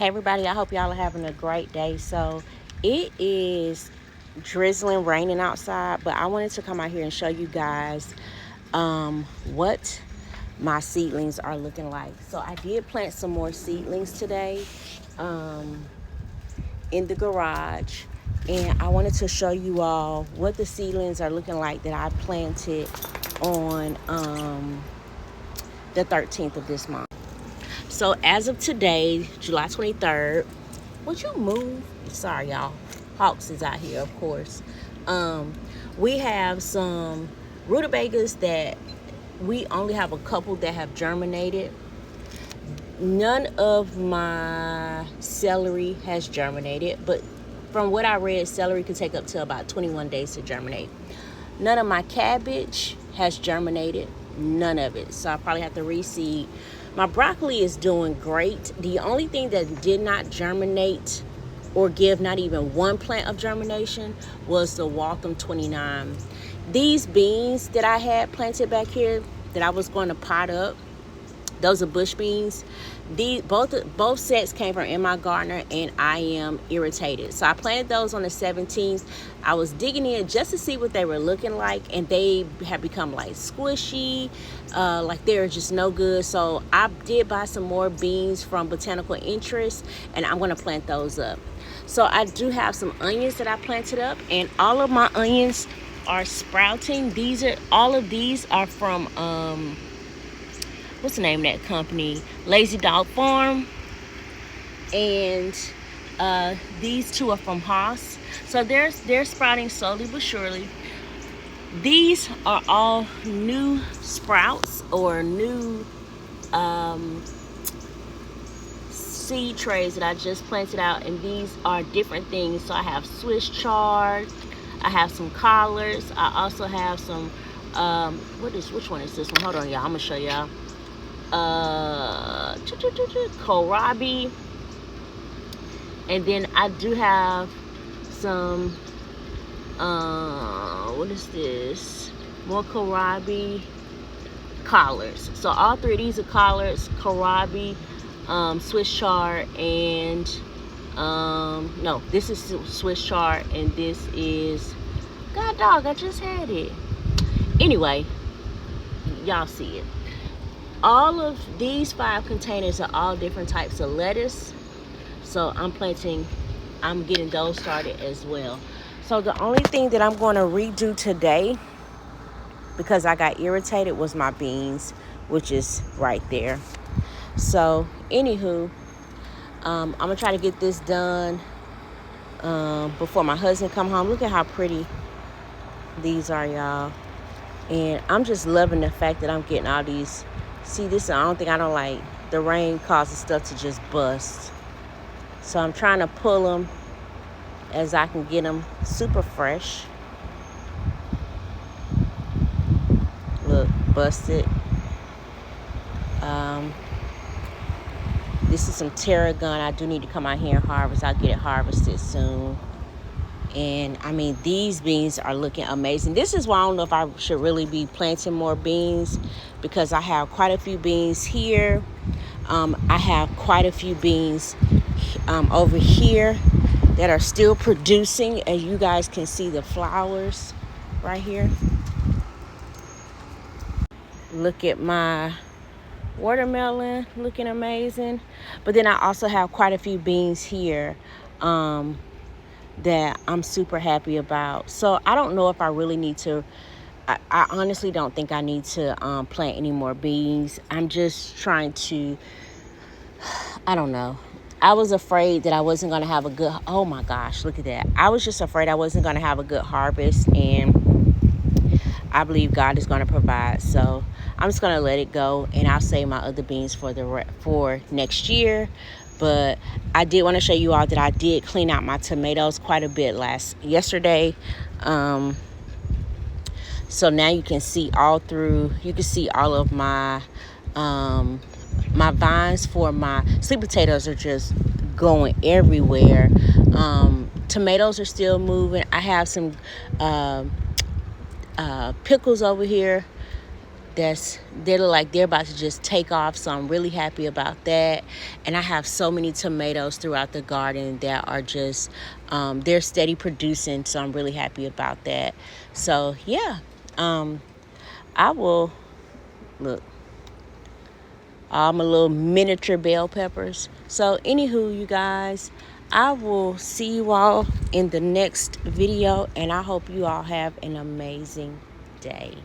Hey everybody, I hope y'all are having a great day. So it is drizzling, raining outside, but I wanted to come out here and show you guys what my seedlings are looking like. So I did plant some more seedlings today in the garage, and I wanted to show you all what the seedlings are looking like that I planted on the 13th of this month. So as of today, July 23rd, would you move? Sorry, y'all. Hawks is out here, of course. We have some rutabagas that we only have a couple that have germinated. None of my celery has germinated, but from what I read, celery could take up to about 21 days to germinate. None of my cabbage has germinated. None of it. So I probably have to reseed. My broccoli is doing great. The only thing that did not germinate or give not even one plant of germination was the Waltham 29. These beans that I had planted back here that I was going to pot up, those are bush beans. Both sets came from In My Gardener, and I am irritated. So I planted those on the 17th. I was digging in just to see what they were looking like, and they have become like squishy, like they're just no good. So I did buy some more beans from Botanical Interest, and I'm going to plant those up. So I do have some onions that I planted up, and all of my onions are sprouting. All of these are from what's the name of that company? Lazy Dog Farm. And these two are from Haas. So they're sprouting slowly but surely. These are all new sprouts or new seed trays that I just planted out, and these are different things. So I have Swiss chard, I have some collards, I also have some which one is this one? Hold on, y'all, I'm gonna show y'all. Kohlrabi, and then I do have some what is this, more kohlrabi collards. So all three of these are collards: kohlrabi, Swiss chard, and no, this is Swiss chard, and this is, god dog, I just had it. Anyway, y'all see it. All of these 5 containers are all different types of lettuce. So I'm getting those started as well. So the only thing that I'm going to redo today, because I got irritated, was my beans, which is right there. So anywho, I'm going to try to get this done before my husband come home. Look at how pretty these are, y'all. And I'm just loving the fact that I'm getting all these. See, this I don't like. The rain causes stuff to just bust. So I'm trying to pull them as I can get them super fresh. Look, busted. This is some tarragon. I do need to come out here and harvest. I'll get it harvested soon. And I mean, these beans are looking amazing. This is why I don't know if I should really be planting more beans, because I have quite a few beans here. I have quite a few beans over here that are still producing, and you guys can see the flowers right here. Look at my watermelon looking amazing. But then I also have quite a few beans here that I'm super happy about. So I don't know if I really need to. I honestly don't think I need to plant any more beans. I'm just trying to, I don't know. I was afraid that I wasn't going to have a good, oh my gosh, look at that. I was just afraid I wasn't going to have a good harvest, and I believe God is going to provide. So I'm just going to let it go, and I'll save my other beans for next year. But I did want to show you all that I did clean out my tomatoes quite a bit yesterday. So now you can see all of my my vines for my sweet potatoes are just going everywhere. Tomatoes are still moving. I have some pickles over here they look like they're about to just take off, so I'm really happy about that. And I have so many tomatoes throughout the garden that are just they're steady producing, so I'm really happy about that. So yeah, I will look all my little miniature bell peppers. So anywho, you guys, I will see you all in the next video, and I hope you all have an amazing day.